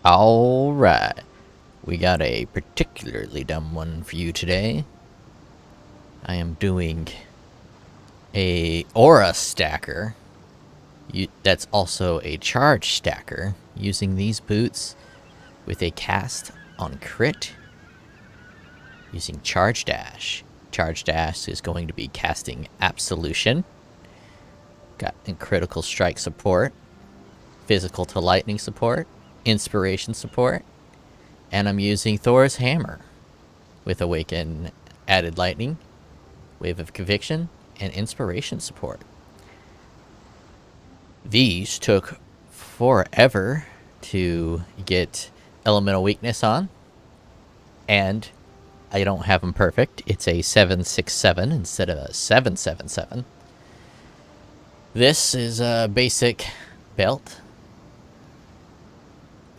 Alright, we got a particularly dumb one for you today. I am doing a aura stacker that's also a charge stacker using these boots with a cast on crit using charge dash. Charge dash is going to be casting absolution. Got critical strike support, physical to lightning support, inspiration support, and I'm using Thor's hammer with awaken added lightning, wave of conviction, and inspiration support. These took forever to get elemental weakness on, and I don't have them perfect. It's a 767 instead of a 777. This is a basic belt.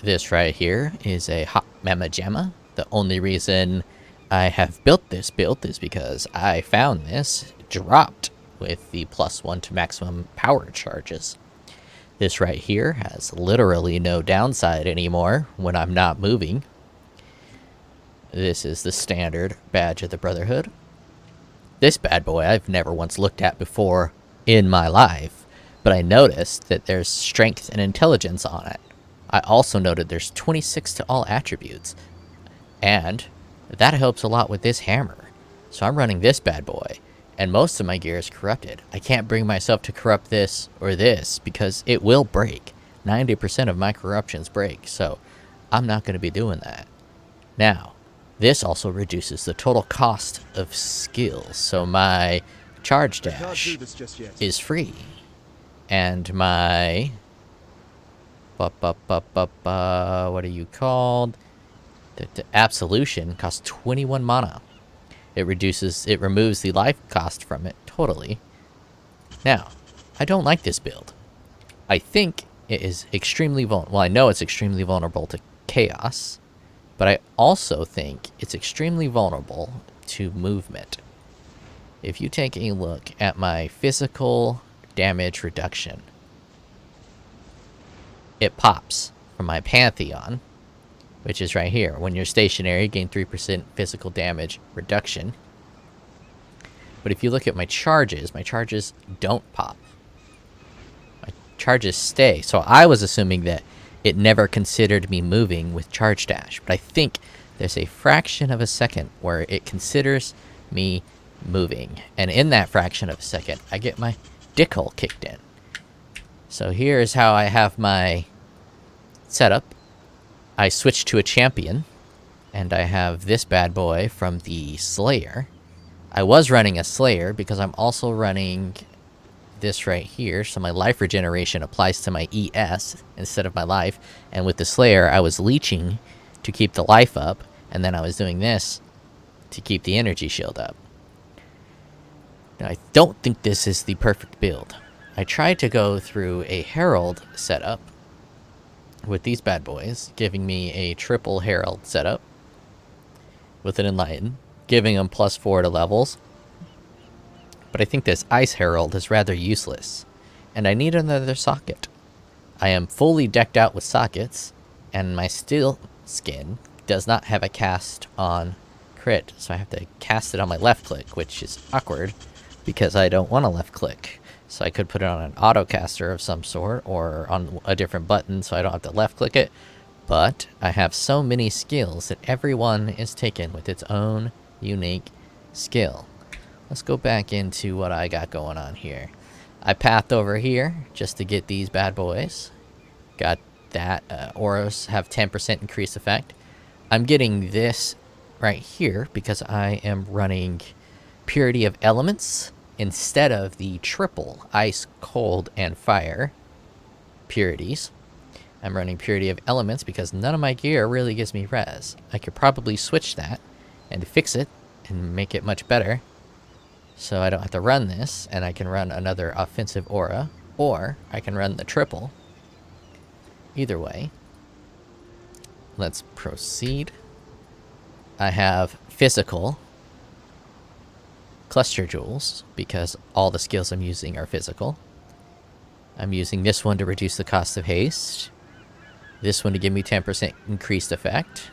This right here is a hot mamma jamma. The only reason I have built this build is because I found this dropped with the +1 to maximum power charges. This right here has literally no downside anymore when I'm not moving. This is the standard badge of the Brotherhood. This bad boy I've never once looked at before in my life, but I noticed that there's strength and intelligence on it. I also noted there's 26 to all attributes, and that helps a lot with this hammer. So I'm running this bad boy, and most of my gear is corrupted. I can't bring myself to corrupt this or this because it will break. 90% of my corruptions break, so I'm not going to be doing that. Now, this also reduces the total cost of skills, so my charge dash is free, and my what are you called? The absolution costs 21 mana. It removes the life cost from it totally. Now, I don't like this build. I think it is extremely vulnerable. Well, I know it's extremely vulnerable to chaos, but I also think it's extremely vulnerable to movement. If you take a look at my physical damage reduction, it pops from my Pantheon, which is right here. When you're stationary, gain 3% physical damage reduction. But if you look at my charges don't pop. My charges stay. So I was assuming that it never considered me moving with charge dash, but I think there's a fraction of a second where it considers me moving, and in that fraction of a second I get my dickhole kicked in. So here's how I have my setup. I switched to a champion, and I have this bad boy from the Slayer. I was running a Slayer because I'm also running this right here, so my life regeneration applies to my ES instead of my life, and with the Slayer I was leeching to keep the life up, and then I was doing this to keep the energy shield up. Now, I don't think this is the perfect build. I tried to go through a Herald setup with these bad boys, giving me a triple Herald setup with an Enlighten, giving them +4 to levels. But I think this Ice Herald is rather useless, and I need another socket. I am fully decked out with sockets, and my steel skin does not have a cast on crit, so I have to cast it on my left click, which is awkward because I don't want to left click. So I could put it on an auto caster of some sort or on a different button so I don't have to left click it. But I have so many skills that every one is taken with its own unique skill. Let's go back into what I got going on here. I pathed over here just to get these bad boys. Got that. Auras have 10% increased effect. I'm getting this right here because I am running Purity of Elements instead of the triple Ice, Cold, and Fire purities. I'm running Purity of Elements because none of my gear really gives me res. I could probably switch that and fix it and make it much better, so I don't have to run this, and I can run another offensive aura, or I can run the triple. Either way, let's proceed. I have physical cluster jewels because all the skills I'm using are physical. I'm using this one to reduce the cost of haste. This one to give me 10% increased effect.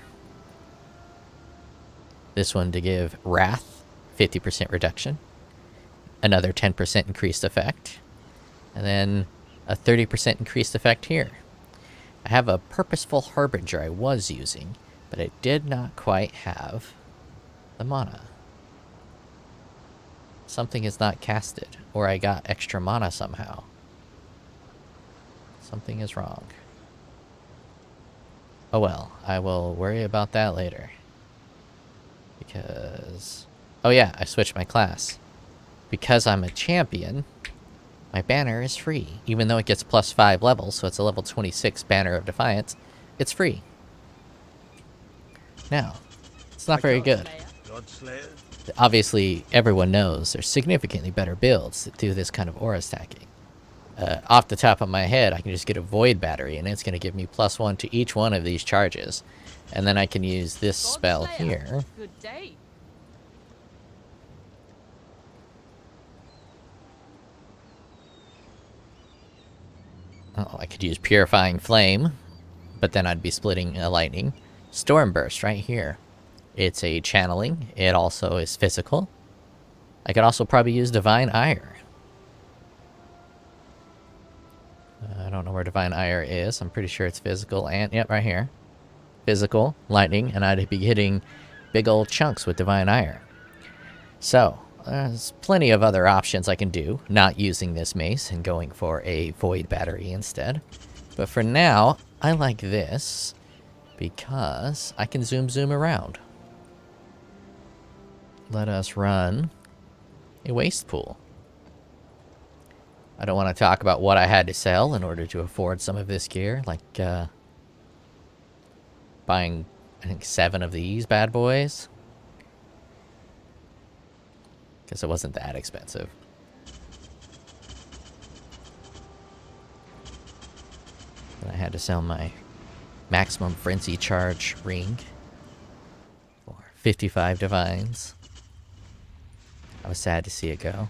This one to give Wrath 50% reduction. Another 10% increased effect. And then a 30% increased effect here. I have a Purposeful Harbinger I was using, but it did not quite have the mana. Something is not casted, or I got extra mana somehow. Something is wrong. Oh well, I will worry about that later. Because... oh yeah, I switched my class. Because I'm a champion, my banner is free. Even though it gets plus 5 levels, so it's a level 26 Banner of Defiance, it's free. Now, it's not very good. Obviously, everyone knows there's significantly better builds that do this kind of aura stacking. Off the top of my head, I can just get a Void Battery, and it's going to give me +1 to each one of these charges. And then I can use this spell here. Good day. Oh, I could use Purifying Flame, but then I'd be splitting a lightning. Storm Burst right here. It's a channeling. It also is physical. I could also probably use Divine Ire. I don't know where Divine Ire is. I'm pretty sure it's physical and... yep, right here. Physical, lightning, and I'd be hitting big old chunks with Divine Ire. So, there's plenty of other options I can do, not using this mace and going for a Void Battery instead. But for now, I like this because I can zoom around. Let us run a Waste Pool. I don't want to talk about what I had to sell in order to afford some of this gear, like buying, I think, 7 of these bad boys. Guess it wasn't that expensive. And I had to sell my Maximum Frenzy Charge ring for 55 divines. I was sad to see it go.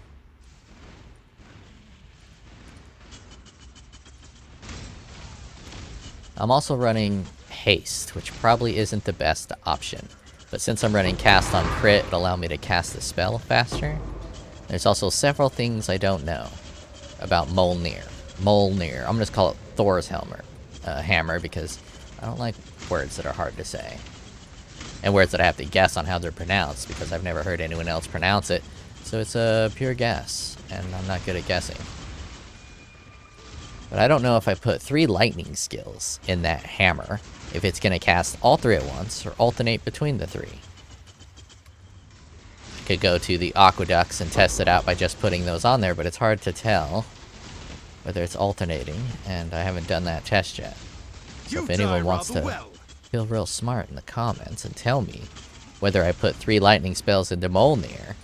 I'm also running Haste, which probably isn't the best option. But since I'm running Cast on Crit, it'll allow me to cast the spell faster. There's also several things I don't know about Mjolnir. Mjolnir. I'm going to call it Thor's hammer because I don't like words that are hard to say. And words that I have to guess on how they're pronounced because I've never heard anyone else pronounce it. So it's a pure guess, and I'm not good at guessing. But I don't know if I put 3 lightning skills in that hammer, if it's going to cast all 3 at once, or alternate between the 3. I could go to the aqueducts and test it out by just putting those on there, but it's hard to tell whether it's alternating, and I haven't done that test yet. So if anyone wants to feel real smart in the comments and tell me whether I put 3 lightning spells into Mjolnir,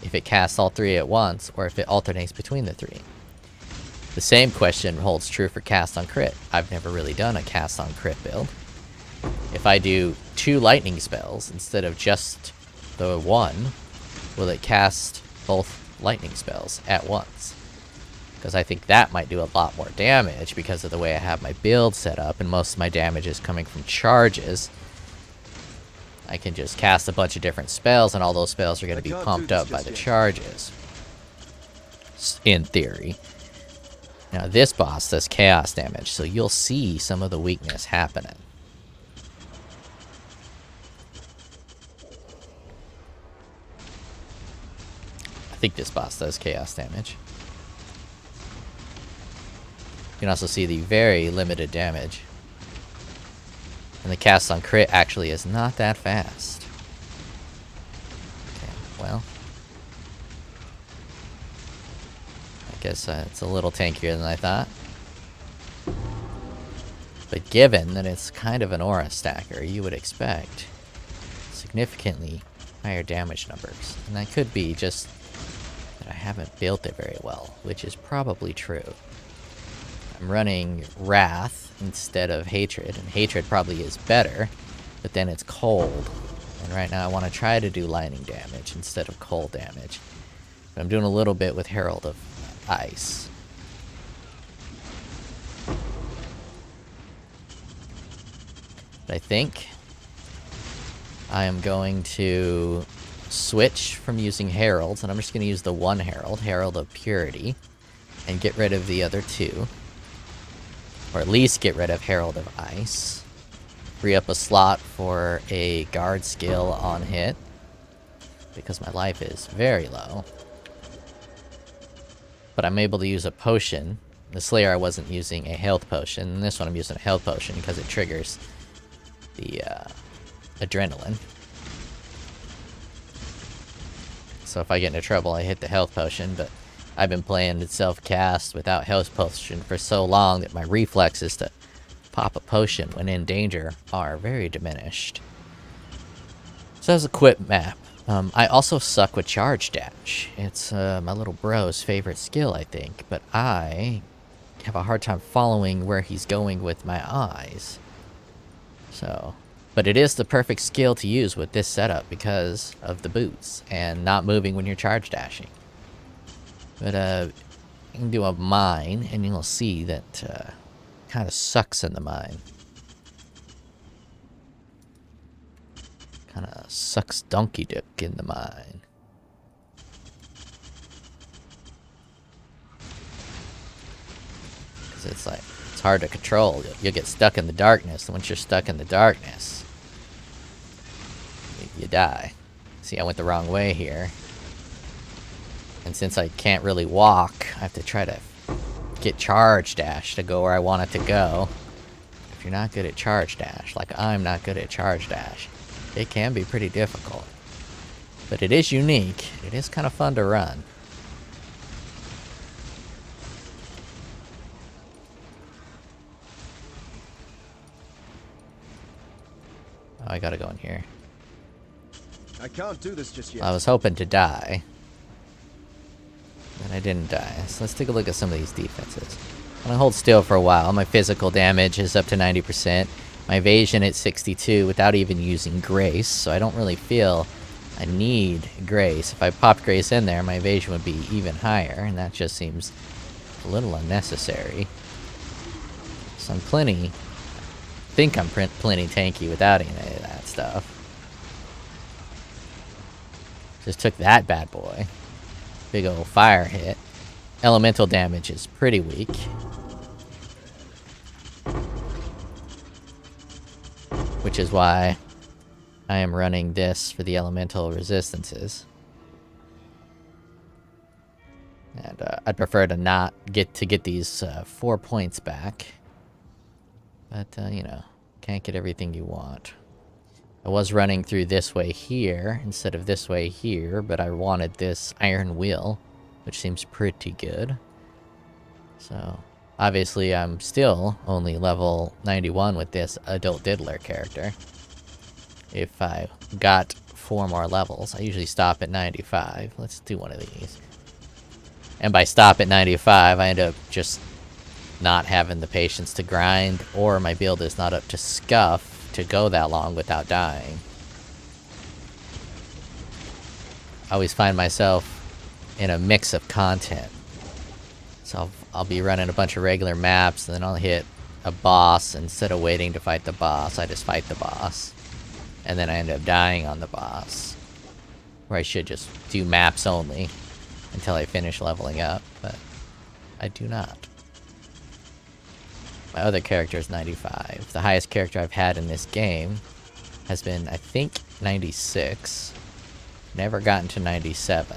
if it casts all 3 at once, or if it alternates between the 3. The same question holds true for Cast on Crit. I've never really done a Cast on Crit build. If I do 2 lightning spells instead of just the 1, will it cast both lightning spells at once? Because I think that might do a lot more damage because of the way I have my build set up, and most of my damage is coming from charges. I can just cast a bunch of different spells, and all those spells are going to be pumped up by the charges. In theory. Now this boss does chaos damage, so you'll see some of the weakness happening. I think this boss does chaos damage. You can also see the very limited damage. And the cast on crit actually is not that fast. Okay, well. I guess it's a little tankier than I thought. But given that it's kind of an aura stacker, you would expect significantly higher damage numbers. And that could be just that I haven't built it very well, which is probably true. I'm running Wrath instead of Hatred, and Hatred probably is better, but then it's cold. And right now I want to try to do lightning damage instead of cold damage. But I'm doing a little bit with Herald of Ice. But I think I am going to switch from using heralds, and I'm just going to use the one herald, Herald of Purity, and get rid of the other two. Or at least get rid of Herald of Ice. Free up a slot for a guard skill on hit, because my life is very low. But I'm able to use a potion. The Slayer I wasn't using a health potion, and this one I'm using a health potion because it triggers the adrenaline. So if I get into trouble, I hit the health potion, but I've been playing it self-cast without health potion for so long that my reflexes to pop a potion when in danger are very diminished. So that's a quick map. I also suck with charge dash. It's my little bro's favorite skill, I think, but I have a hard time following where he's going with my eyes. So, but it is the perfect skill to use with this setup because of the boots and not moving when you're charge dashing. But you can do a mine and you'll see that kind of sucks in the mine. Kind of sucks donkey dick in the mine. Because it's like, it's hard to control. You'll get stuck in the darkness, and once you're stuck in the darkness, you die. See, I went the wrong way here. And since I can't really walk, I have to try to get charge dash to go where I want it to go. If you're not good at charge dash, like I'm not good at charge dash, it can be pretty difficult. But it is unique. It is kind of fun to run. Oh, I gotta go in here. I can't do this just yet. I was hoping to die. And I didn't die. So let's take a look at some of these defenses. When I hold still for a while, my physical damage is up to 90%. My evasion at 62 without even using Grace, so I don't really feel I need Grace. If I popped Grace in there, my evasion would be even higher, and that just seems a little unnecessary. So I'm plenty... I think I'm plenty tanky without any of that stuff. Just took that bad boy. Big old fire hit. Elemental damage is pretty weak. Which is why I am running this for the elemental resistances. And I'd prefer to not get these 4 points back. But, you know, can't get everything you want. I was running through this way here instead of this way here, but I wanted this iron wheel, which seems pretty good. So, obviously I'm still only level 91 with this Adult Diddler character. If I got 4 more levels, I usually stop at 95. Let's do one of these. And by stop at 95, I end up just not having the patience to grind, or my build is not up to scuff to go that long without dying. I always find myself in a mix of content. So I'll be running a bunch of regular maps, and then I'll hit a boss. Instead of waiting to fight the boss, I just fight the boss. And then I end up dying on the boss. Where I should just do maps only until I finish leveling up, but I do not. My other character is 95. The highest character I've had in this game has been, I think, 96. Never gotten to 97.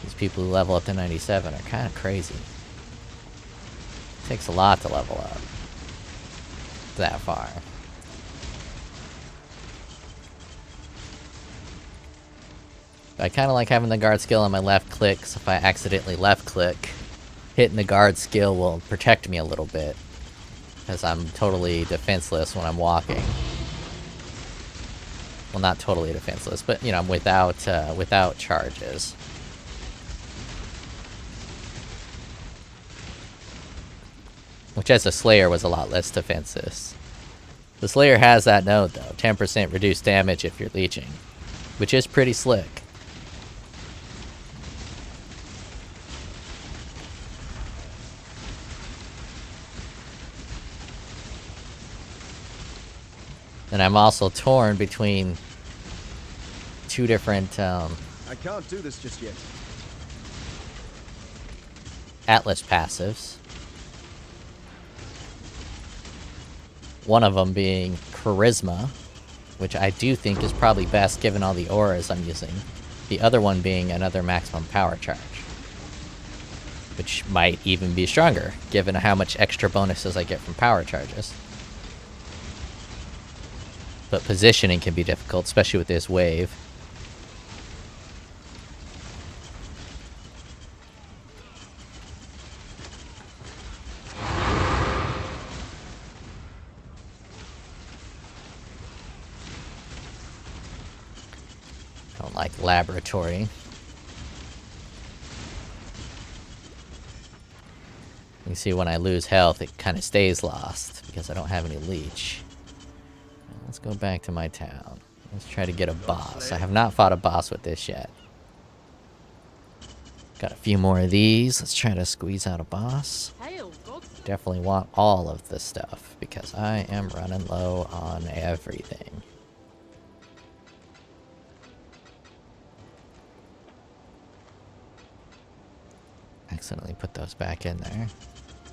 These people who level up to 97 are kind of crazy. It takes a lot to level up that far. But I kind of like having the guard skill on my left click, so if I accidentally left click, hitting the guard skill will protect me a little bit, because I'm totally defenseless when I'm walking. Well, not totally defenseless, but, you know, I'm without charges. Which, as a Slayer, was a lot less defenseless. The Slayer has that node, though. 10% reduced damage if you're leeching. Which is pretty slick. And I'm also torn between two different I can't do this just yet. Atlas passives. One of them being Charisma, which I do think is probably best given all the auras I'm using. The other one being another maximum power charge, which might even be stronger, given how much extra bonuses I get from power charges. But positioning can be difficult, especially with this wave. I don't like laboratory. You see when I lose health, it kind of stays lost because I don't have any leech. Let's go back to my town. Let's try to get a boss. I have not fought a boss with this yet. Got a few more of these. Let's try to squeeze out a boss. Definitely want all of this stuff because I am running low on everything. Accidentally put those back in there.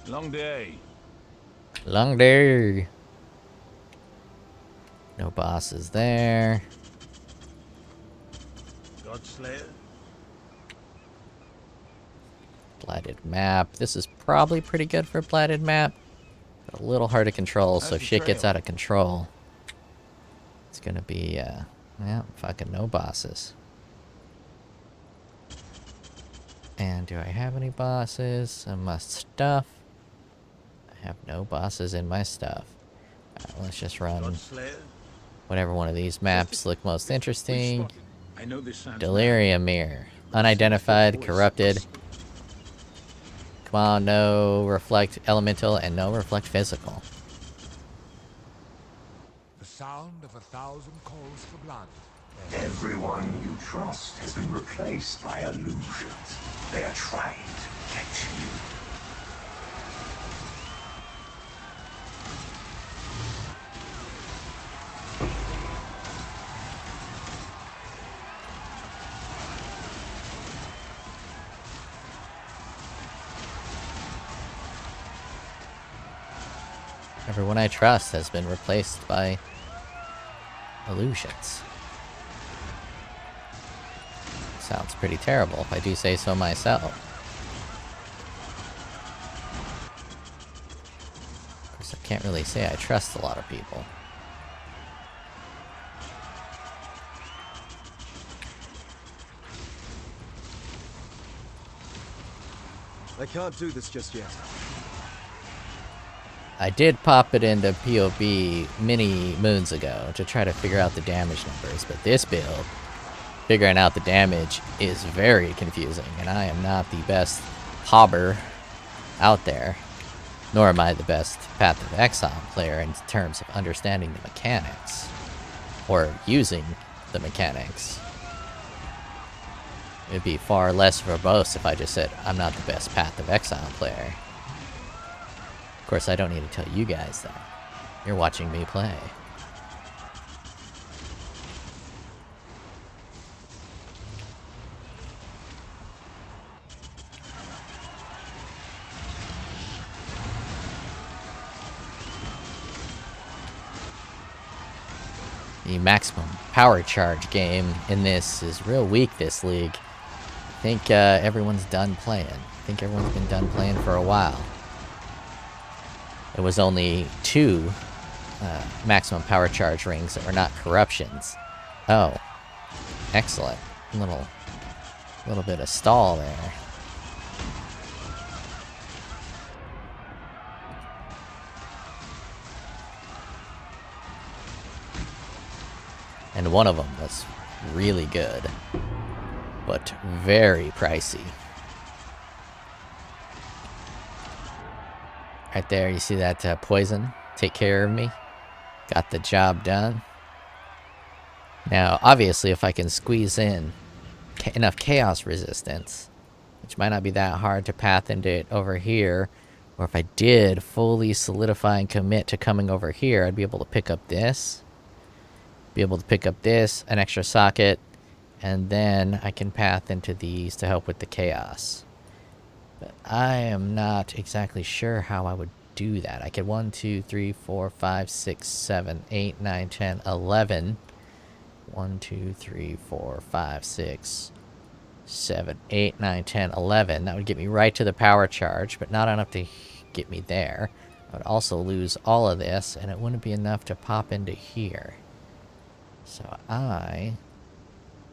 Long day. Long day. No bosses there. Godslayer. Blighted map. This is probably pretty good for a blighted map. But a little hard to control, so if shit gets out of control, it's gonna be, yeah, fucking no bosses. And do I have any bosses in my stuff? I have no bosses in my stuff. Alright, let's just run whatever one of these maps look most interesting. Delirium Mirror. Unidentified, corrupted. Come on, no reflect elemental and no reflect physical. The sound of 1,000 calls for blood. Everyone you trust has been replaced by illusions. They are trying to get you. Everyone I trust has been replaced by illusions. Sounds pretty terrible, if I do say so myself. Of course, I can't really say I trust a lot of people. I can't do this just yet. I did pop it into POE many moons ago to try to figure out the damage numbers, but this build, figuring out the damage is very confusing, and I am not the best hobber out there, nor am I the best Path of Exile player in terms of understanding the mechanics, or using the mechanics. It'd be far less verbose if I just said, I'm not the best Path of Exile player. Of course, I don't need to tell you guys that. You're watching me play. The maximum power charge game in this is real weak this league. I think everyone's done playing. I think everyone's been done playing for a while. It was only 2 maximum power charge rings that were not corruptions. Oh, excellent. Little bit of stall there. And one of them was really good, but very pricey. Right there, you see that poison? Take care of me. Got the job done. Now, obviously, if I can squeeze in enough chaos resistance, which might not be that hard to path into it over here, or if I did fully solidify and commit to coming over here, I'd be able to pick up this be able to pick up this, an extra socket, and then I can path into these to help with the chaos. But I am not exactly sure how I would do that. I could 1, 2, 3, 4, 5, 6, 7, 8, 9, 10, 11. 1, 2, 3, 4, 5, 6, 7, 8, 9, 10, 11. That would get me right to the power charge, but not enough to get me there. I would also lose all of this, and it wouldn't be enough to pop into here. So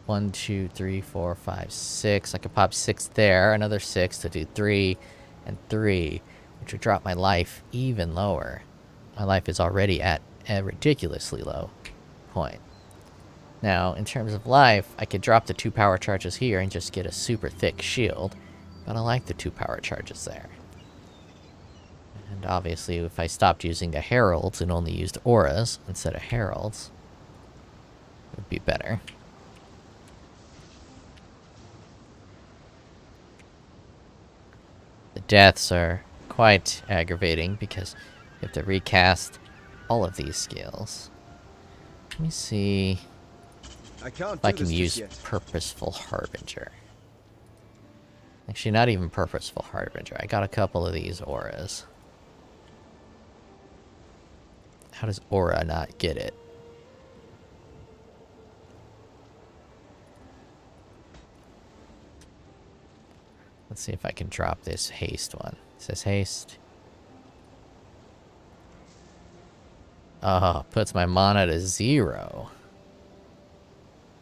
1, 2, 3, 4, 5, 6. I could pop 6 there, another 6 to do 3 and 3, which would drop my life even lower. My life is already at a ridiculously low point. Now, in terms of life, I could drop the 2 power charges here and just get a super thick shield, but I like the 2 power charges there. And obviously, if I stopped using the heralds and only used auras instead of heralds, it would be better. The deaths are quite aggravating because you have to recast all of these skills. Let me see if I can use Purposeful Harbinger. Actually, not even Purposeful Harbinger. I got a couple of these auras. How does aura not get it? Let's see if I can drop this haste one. It says haste. Oh, puts my mana to 0.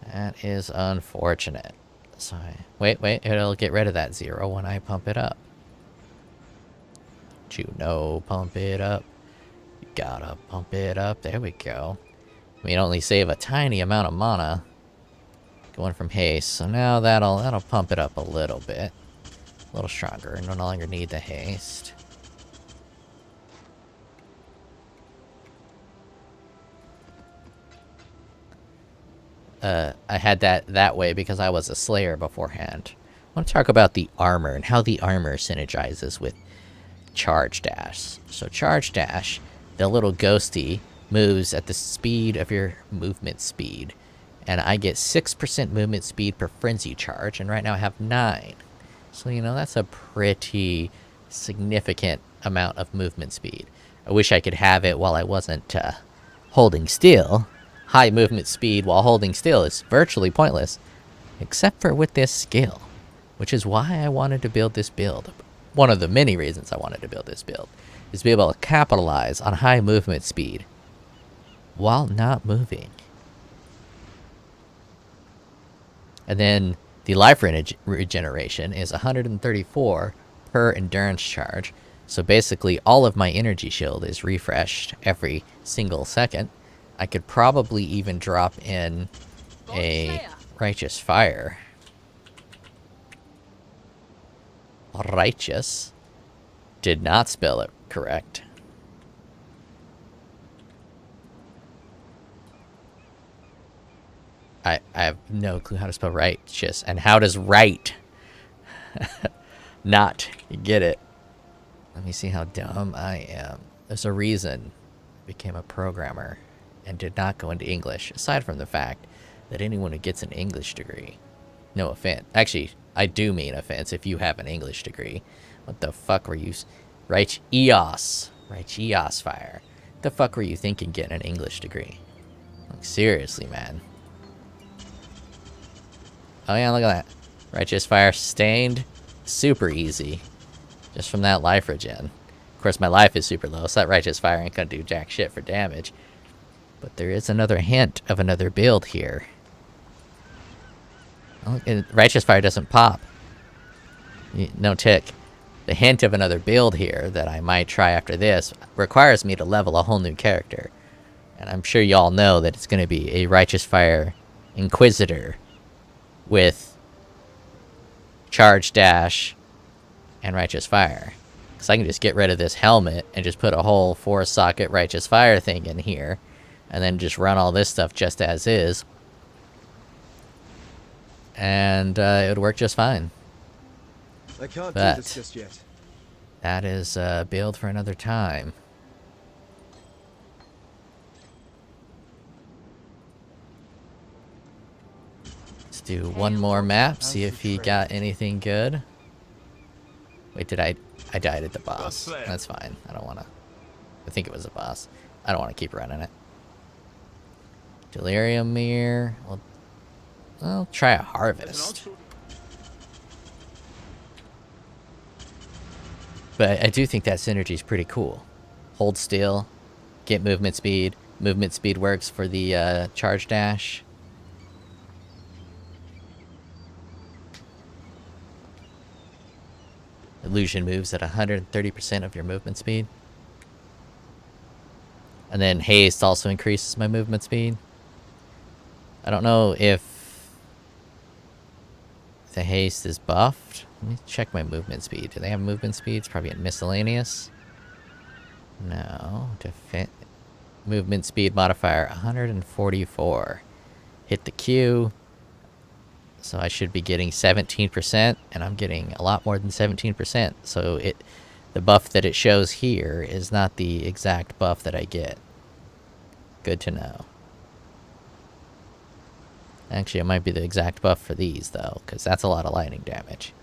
That is unfortunate. So wait, it'll get rid of that 0 when I pump it up. Don't you know, pump it up. You gotta pump it up. There we go. We only save a tiny amount of mana going from haste, so now that'll pump it up a little bit. A little stronger. No longer need the haste. I had that way because I was a slayer beforehand. I want to talk about the armor and how the armor synergizes with charge dash. So charge dash, the little ghosty, moves at the speed of your movement speed. And I get 6% movement speed per frenzy charge, and right now I have 9. So, you know, that's a pretty significant amount of movement speed. I wish I could have it while I wasn't holding still. High movement speed while holding still is virtually pointless, except for with this skill, which is why I wanted to build this build. One of the many reasons I wanted to build this build is to be able to capitalize on high movement speed while not moving. And then the life regeneration is 134 per endurance charge. So basically all of my energy shield is refreshed every single second. I could probably even drop in a righteous fire. Righteous. Did not spell it correct. I have no clue how to spell righteous. And how does right not get it? Let me see how dumb I am. There's a reason I became a programmer and did not go into English, aside from the fact that anyone who gets an English degree, no offense. Actually, I do mean offense if you have an English degree. What the fuck were you... Righteous fire. What the fuck were you thinking getting an English degree? Like, seriously, man. Oh yeah, look at that. Righteous fire sustained. Super easy. Just from that life regen. Of course, my life is super low, so that righteous fire ain't gonna do jack shit for damage. But there is another hint of another build here. Oh, righteous fire doesn't pop. No tick. The hint of another build here that I might try after this requires me to level a whole new character. And I'm sure y'all know that it's going to be a righteous fire inquisitor with charge dash and righteous fire. Because I can just get rid of this helmet and just put a whole 4-socket righteous fire thing in here. And then just run all this stuff just as is. And it would work just fine. I can't But do this just yet. that is a build for another time. do one more map, see if he got anything good. Wait, did I died at the boss. That's fine. I don't want to... I think it was a boss. I don't want to keep running it. Delirium Mirror. I'll try a harvest. But I do think that synergy is pretty cool. Hold still, get movement speed. Movement speed works for the charge dash. Illusion moves at 130% of your movement speed. And then haste also increases my movement speed. I don't know if the haste is buffed. Let me check my movement speed. Do they have movement speed? It's probably in miscellaneous. No. Movement speed modifier 144. Hit the Q. So I should be getting 17%, and I'm getting a lot more than 17%. So the buff that it shows here is not the exact buff that I get. Good to know. Actually, it might be the exact buff for these, though, because that's a lot of lightning damage.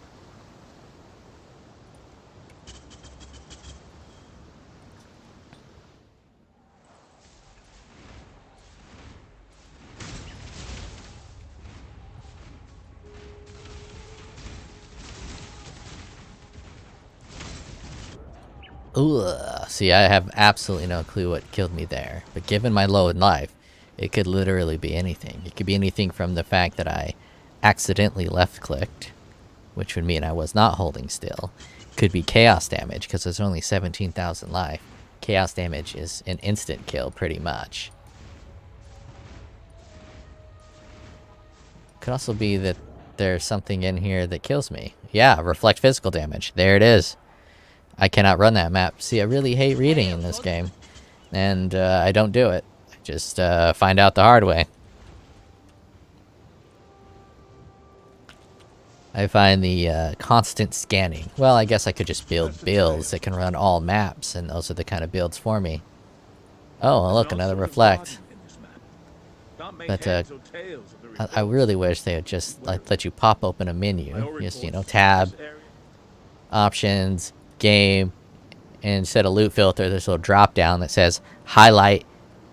Ugh. See, I have absolutely no clue what killed me there. But given my low in life, it could literally be anything. It could be anything from the fact that I accidentally left-clicked, which would mean I was not holding still. Could be chaos damage, because there's only 17,000 life. Chaos damage is an instant kill, pretty much. Could also be that there's something in here that kills me. Yeah, reflect physical damage. There it is. I cannot run that map. See, I really hate reading in this game. And I don't do it. I just find out the hard way. I find the constant scanning. Well, I guess I could just build builds that can run all maps, and those are the kind of builds for me. Oh, look, another reflect. But I really wish they would just let you pop open a menu. Just, you know, tab, options, game, and instead of loot filter, there's a little drop down that says highlight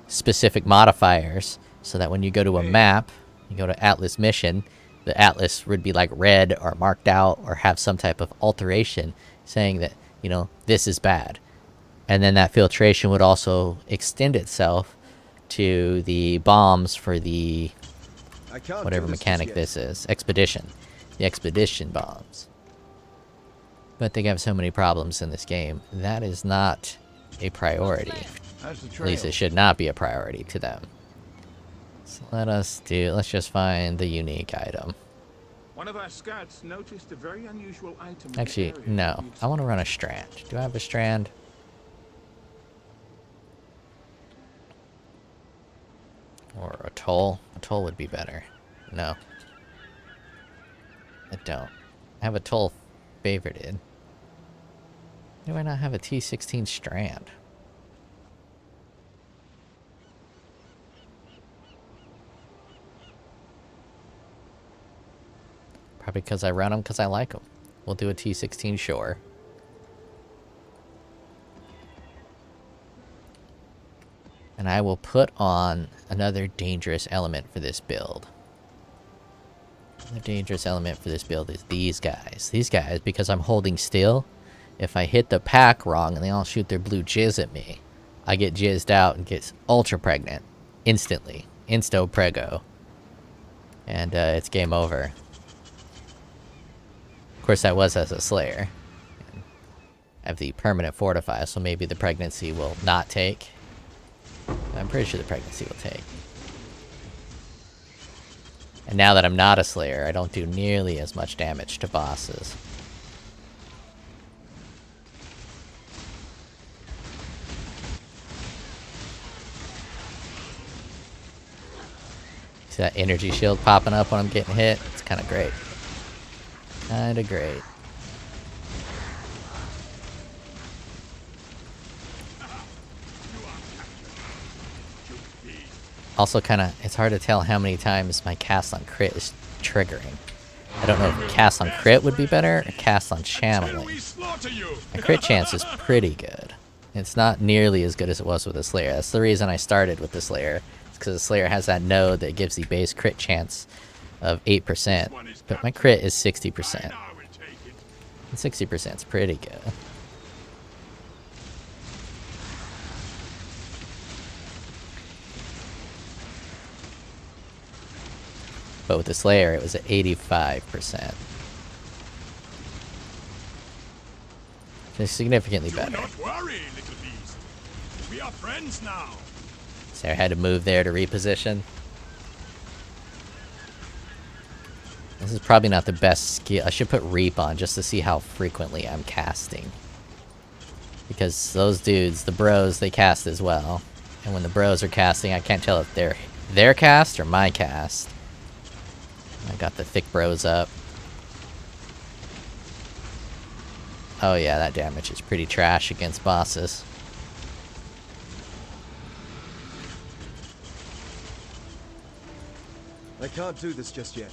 specific modifiers, so that when you go to a map, you go to Atlas mission, the Atlas would be like red or marked out or have some type of alteration saying that, you know, this is bad. And then that filtration would also extend itself to the bombs for the whatever mechanic this is. Expedition. The expedition bombs. But they have so many problems in this game. That is not a priority. At least it should not be a priority to them. So let's just find the unique item. One of our scouts noticed a very unusual item. Actually, no. I want to run a strand. Do I have a strand? Or a toll? A toll would be better. No. I don't. I have a toll favorited. Why do I not have a T16 strand? Probably because I run them because I like them. We'll do a T16 sure. And I will put on another dangerous element for this build. The dangerous element for this build is these guys. These guys, because I'm holding still, if I hit the pack wrong and they all shoot their blue jizz at me, I get jizzed out and get ultra pregnant. Instantly. Insto-prego. And it's game over. Of course, that was as a Slayer. I have the permanent fortify, so maybe the pregnancy will not take. I'm pretty sure the pregnancy will take. And now that I'm not a Slayer, I don't do nearly as much damage to bosses. See that energy shield popping up when I'm getting hit? It's kind of great. Kind of great. Also it's hard to tell how many times my cast on crit is triggering. I don't know if cast on crit would be better or cast on channeling. My crit chance is pretty good. It's not nearly as good as it was with the Slayer. That's the reason I started with the Slayer. It's because the Slayer has that node that gives the base crit chance of 8%, but my crit is 60%. And 60% is pretty good. But with the Slayer, it was at 85%. It's significantly better. Do not worry, little beast. We are friends now. So I had to move there to reposition. This is probably not the best skill. I should put Reap on just to see how frequently I'm casting. Because those dudes, the bros, they cast as well. And when the bros are casting, I can't tell if they're their cast or my cast. I got the thick bros up. Oh yeah, that damage is pretty trash against bosses. I can't do this just yet.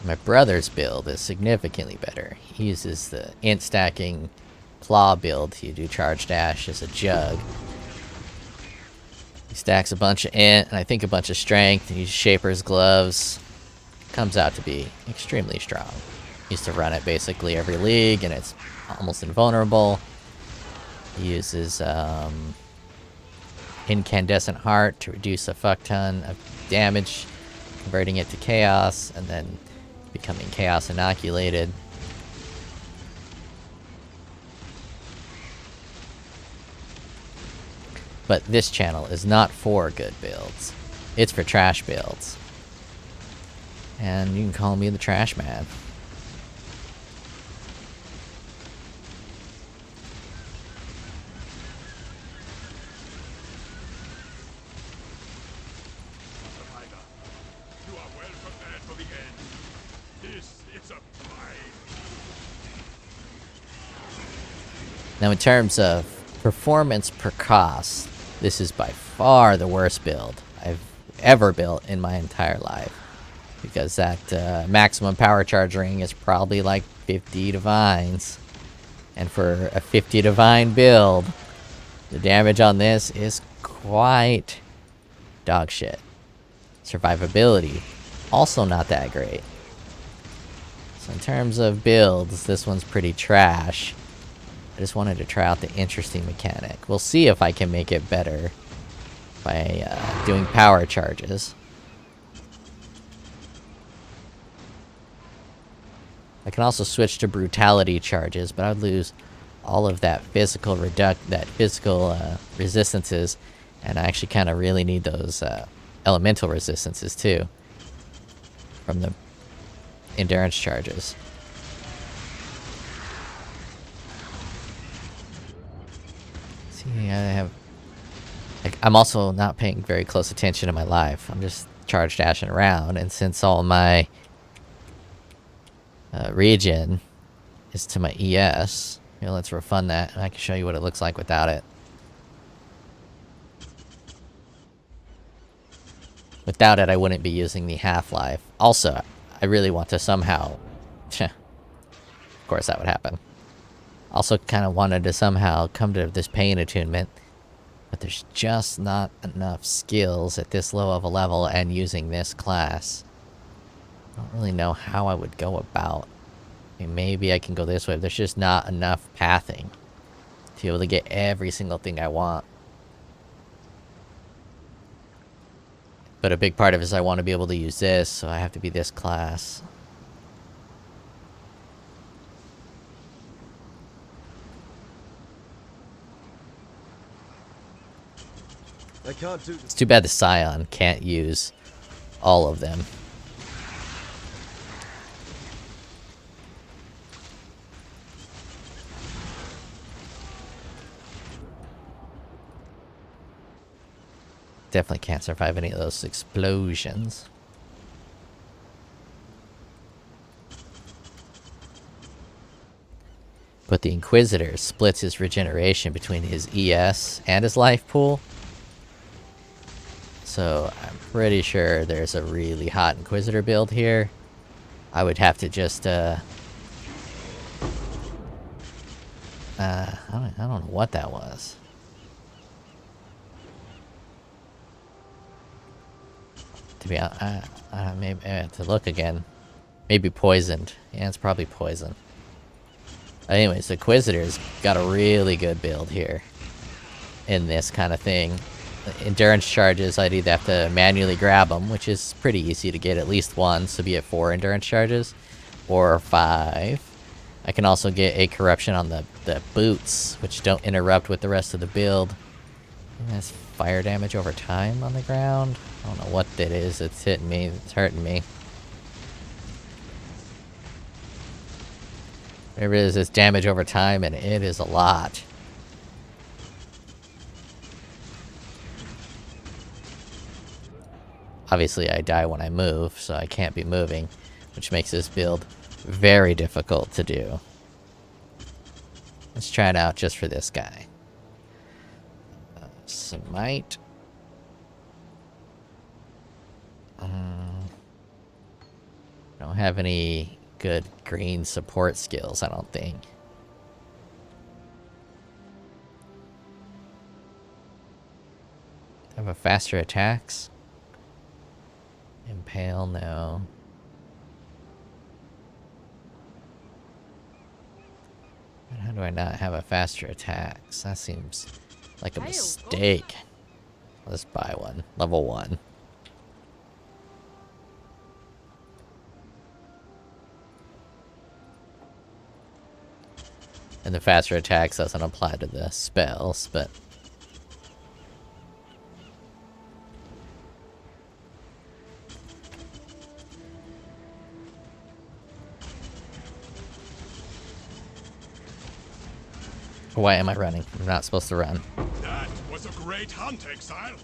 My brother's build is significantly better. He uses the int stacking claw build to do charge dash as a jug. He stacks a bunch of int and I think a bunch of strength. He uses Shaper's gloves. Comes out to be extremely strong. Used to run it basically every league and it's almost invulnerable. He uses Incandescent Heart to reduce a fuck ton of damage, converting it to chaos and then becoming chaos inoculated. But this channel is not for good builds. It's for trash builds. And you can call me the trash man. You are well prepared for the end. This is a fight. Now in terms of performance per cost, this is by far the worst build I've ever built in my entire life. Because that maximum power charge ring is probably like 50 divines. And for a 50 divine build, the damage on this is quite dog shit. Survivability, also not that great. So in terms of builds, this one's pretty trash. I just wanted to try out the interesting mechanic. We'll see if I can make it better by doing power charges. I can also switch to brutality charges, but I'd lose all of that physical resistances, and I actually kind of really need those elemental resistances too from the endurance charges. See, I'm also not paying very close attention to my life. I'm just charge dashing around, and since all my regen is to my ES, let's refund that, and I can show you what it looks like without it. Without it, I wouldn't be using the half-life. Also, I really want to somehow... of course that would happen. Also kind of wanted to somehow come to this pain attunement, but there's just not enough skills at this low of a level and using this class. I don't really know how I would go about. I mean, maybe I can go this way, but there's just not enough pathing to be able to get every single thing I want. But a big part of it is I want to be able to use this, so I have to be this class. I can't do It's this. too bad the Scion can't use all of them. Definitely can't survive any of those explosions. But the Inquisitor splits his regeneration between his ES and his life pool. So I'm pretty sure there's a really hot Inquisitor build here. I would have to just, I don't know what that was. To be honest, maybe I have to look again. Maybe poisoned. Yeah, it's probably poison. Anyways, the Inquisitor's got a really good build here. In this kind of thing. Endurance charges, I'd either have to manually grab them, which is pretty easy to get at least one, so be it 4 endurance charges, or 5. I can also get a corruption on the boots, which don't interrupt with the rest of the build. And that's fire damage over time on the ground. I don't know what that is. It's hitting me. It's hurting me. Whatever it is, it's damage over time, and it is a lot. Obviously, I die when I move, so I can't be moving, which makes this build very difficult to do. Let's try it out just for this guy. Smite. Don't have any good green support skills, I don't think. Have a faster attacks. Impale, no. How do I not have a faster attacks? That seems like a mistake. Let's buy one. Level 1. And the faster attacks doesn't apply to the spells, but... Why am I running? I'm not supposed to run. That was a great hunt, Exile.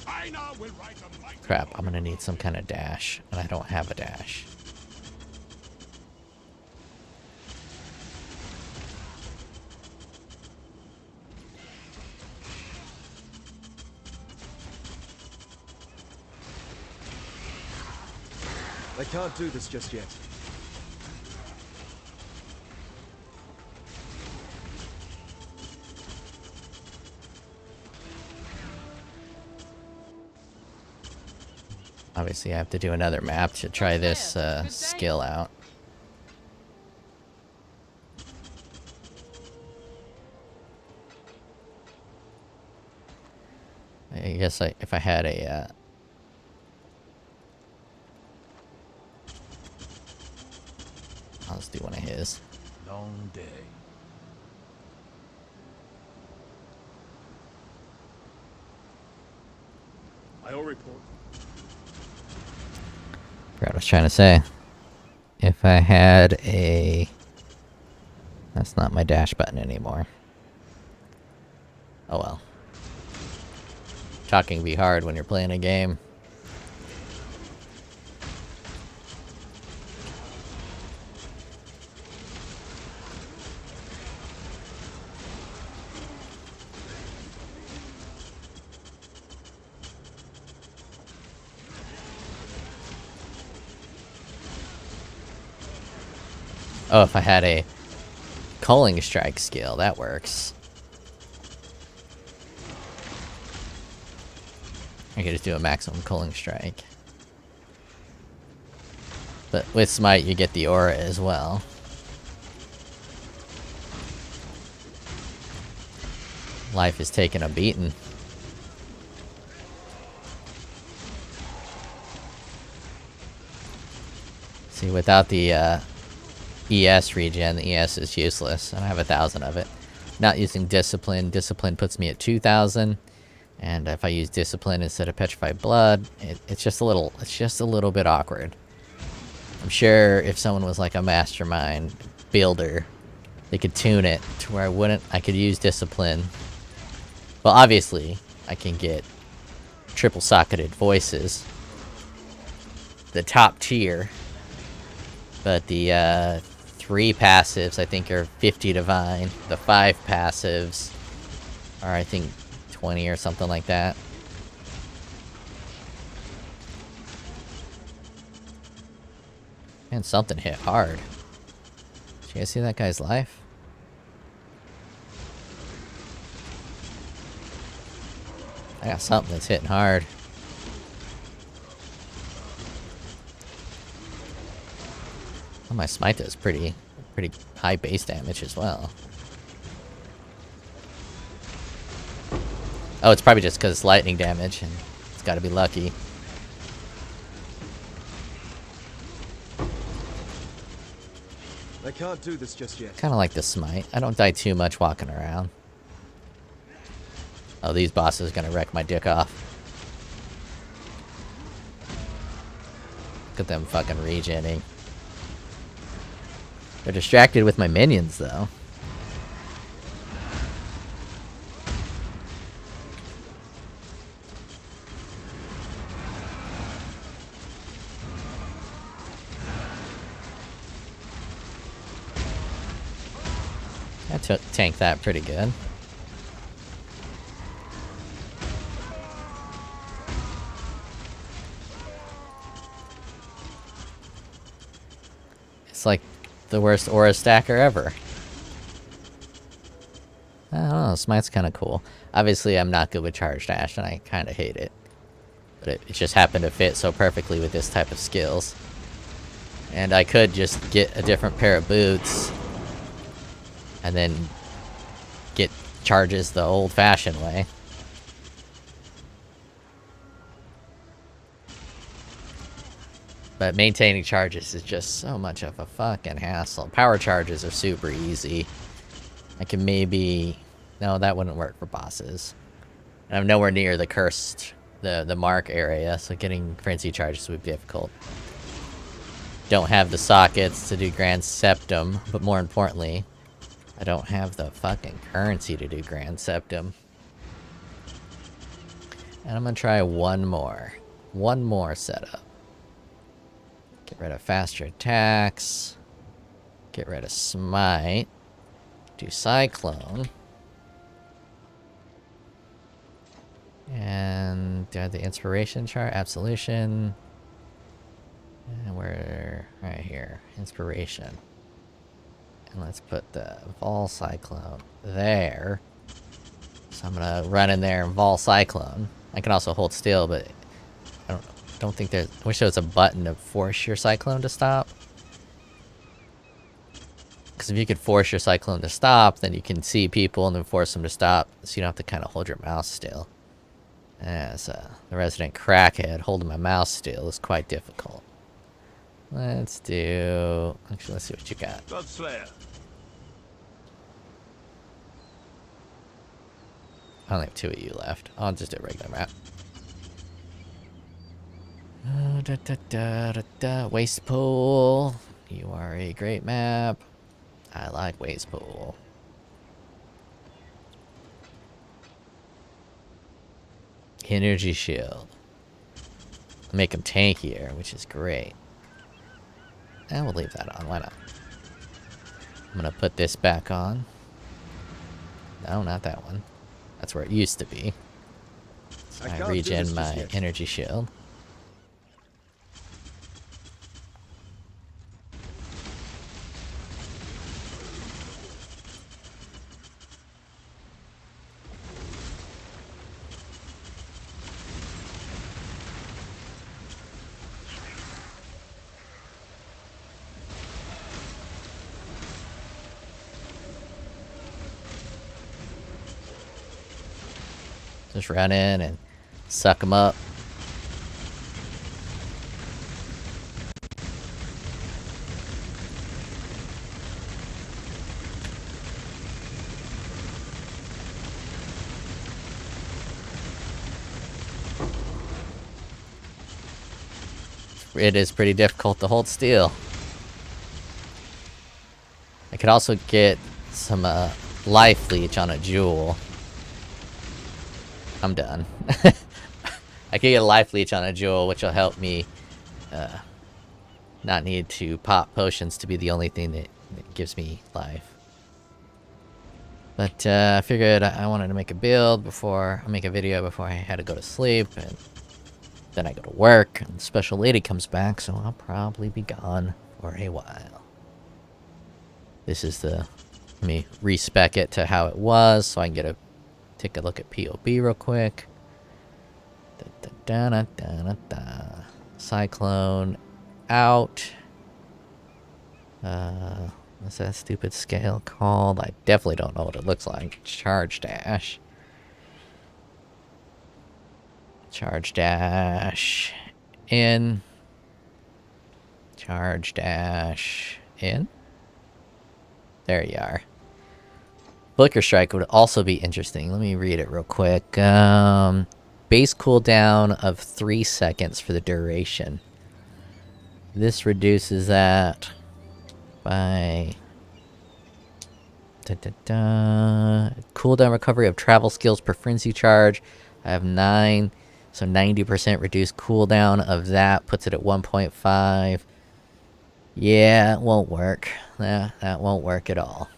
I now will write a mighty Crap, I'm gonna need some kind of dash, and I don't have a dash. I can't do this just yet. Obviously, I have to do another map to try this skill out. I guess if I had a... I'll just do one of his. Long day. I'll report. Forgot what I was trying to say. If I had a... That's not my dash button anymore. Oh well. Talking be hard when you're playing a game. Oh, if I had a culling strike skill, that works. I could just do a maximum culling strike. But with smite, you get the aura as well. Life is taking a beating. See, without the ES regen, the ES is useless. I don't have 1,000 of it. Not using discipline. Discipline puts me at 2,000. And if I use discipline instead of petrified blood, it's just a little bit awkward. I'm sure if someone was like a mastermind builder, they could tune it to where I could use discipline. Well, obviously, I can get triple socketed voices. The top tier. But the 3 passives, I think, are 50 divine. The 5 passives are, I think, 20 or something like that. And something hit hard. Did you guys see that guy's life? I got something that's hitting hard. Oh, my smite does pretty high base damage as well. Oh, it's probably just because it's lightning damage, and it's got to be lucky. I can't do this just yet. Kind of like the smite. I don't die too much walking around. Oh, these bosses are gonna wreck my dick off. Look at them fucking regenning. They're distracted with my minions, though. I tanked that pretty good. It's like the worst aura stacker ever. I don't know, smite's kind of cool. Obviously, I'm not good with charge dash, and I kind of hate it. But it just happened to fit so perfectly with this type of skills. And I could just get a different pair of boots and then get charges the old-fashioned way. But maintaining charges is just so much of a fucking hassle. Power charges are super easy. I can maybe... No, that wouldn't work for bosses. And I'm nowhere near the cursed... the mark area, so getting frenzy charges would be difficult. Don't have the sockets to do Grand Septum, but more importantly, I don't have the fucking currency to do Grand Septum. And I'm gonna try one more. One more setup. Get rid of faster attacks. Get rid of smite. Do Cyclone. And do I have the inspiration chart? Absolution. And we're right here. Inspiration. And let's put the Vol Cyclone there. So I'm gonna run in there and Vol Cyclone. I can also hold still, but I don't think there's... I wish there was a button to force your Cyclone to stop. Because if you could force your Cyclone to stop, then you can see people and then force them to stop. So you don't have to kind of hold your mouse still. As the resident crackhead, holding my mouse still is quite difficult. Let's do... Actually, let's see what you got. Godslayer. I only have 2 of you left. I'll just do a regular map. Waste Pool. You are a great map. I like Waste Pool. Energy Shield. Make them tankier, which is great. And we'll leave that on. Why not? I'm gonna put this back on. No, not that one. That's where it used to be. So I regen my energy shield. Just run in and suck them up. It is pretty difficult to hold steel. I could also get some life leech on a jewel. I'm done. I could get a life leech on a jewel, which will help me not need to pop potions to be the only thing that gives me life. But I figured I wanted to make a build before I make a video before I had to go to sleep, and then I go to work, and the special lady comes back, so I'll probably be gone for a while. This is the... Let me respec it to how it was, so I can take a look at POB real quick. Cyclone out. What's that stupid scale called? I definitely don't know what it looks like. Charge dash. Charge dash in. Charge dash in. There you are. Flicker Strike would also be interesting. Let me read it real quick. Base cooldown of 3 seconds for the duration. This reduces that by... Cooldown recovery of travel skills per frenzy charge. I have 9, so 90% reduced cooldown of that puts it at 1.5. Yeah, it won't work. That won't work at all.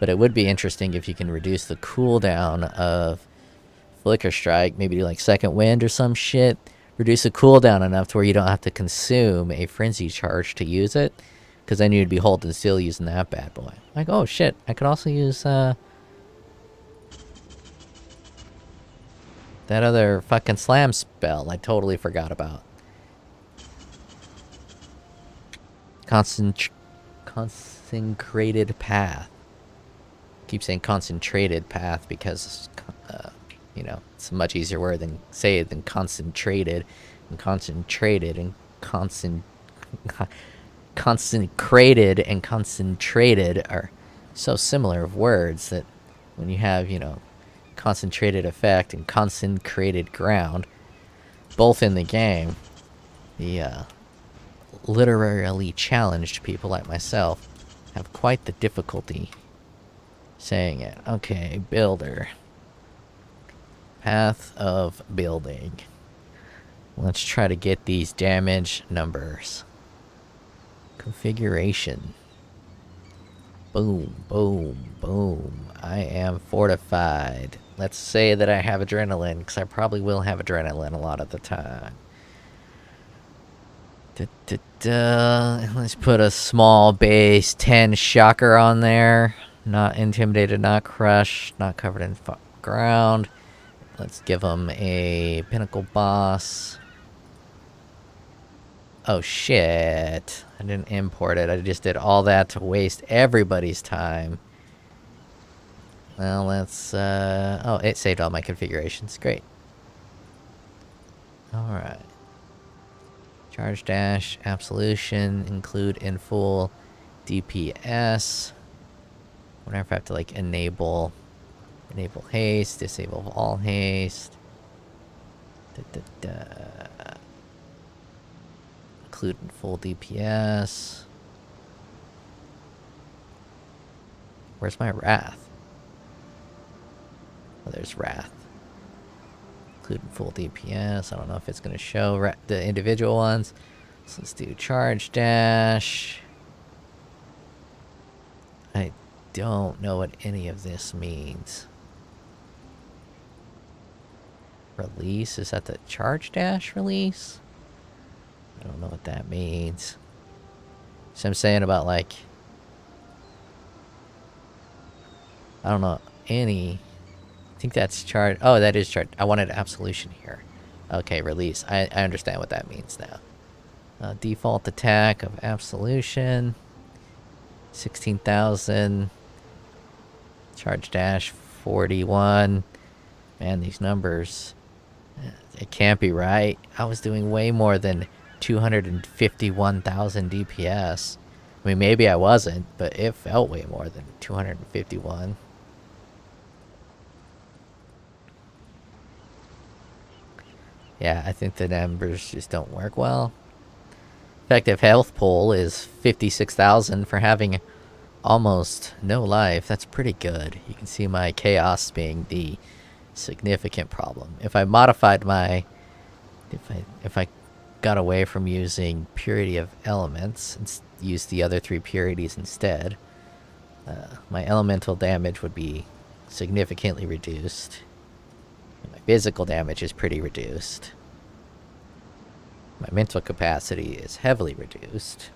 But it would be interesting if you can reduce the cooldown of Flicker Strike, maybe do like Second Wind or some shit. Reduce the cooldown enough to where you don't have to consume a frenzy charge to use it. Because then you'd be holding still using that bad boy. Like, oh shit, I could also use that other fucking slam spell I totally forgot about. Concentrated path. Keep saying concentrated path because, you know, it's a much easier word than concentrated. And concentrated and consecrated and concentrated are so similar of words that when you have, you know, concentrated effect and consecrated ground, both in the game, the literarily challenged people like myself have quite the difficulty saying it. Okay, builder. Path of building. Let's try to get these damage numbers. Configuration. Boom, boom, boom. I am fortified. Let's say that I have adrenaline, because I probably will have adrenaline a lot of the time. Let's put a small base 10 shocker on there. Not intimidated, not crushed, not covered in ground. Let's give them a pinnacle boss. Oh shit. I didn't import it. I just did all that to waste everybody's time. Well, let's... oh, it saved all my configurations. Great. Alright. Charge dash, absolution, include in full DPS. I wonder if I have to like enable haste, disable all haste. Include in full DPS. Where's my wrath? Oh, there's wrath. Include in full DPS. I don't know if it's going to show the individual ones. So let's do charge dash. I don't know what any of this means. Release? Is that the charge dash release? I don't know what that means. So I'm saying about like... I don't know any... I think that's charge... Oh, that is charge... I wanted absolution here. Okay, release. I understand what that means now. Default attack of absolution. 16,000. Charge dash 41. Man, these numbers... It can't be right. I was doing way more than 251,000 DPS. I mean, maybe I wasn't, but it felt way more than 251. Yeah, I think the numbers just don't work well. Effective health pool is 56,000 for having almost no life. That's pretty good. You can see my chaos being the significant problem. If I modified my... If I got away from using purity of elements use the other 3 purities instead, my elemental damage would be significantly reduced. My physical damage is pretty reduced. My mental capacity is heavily reduced.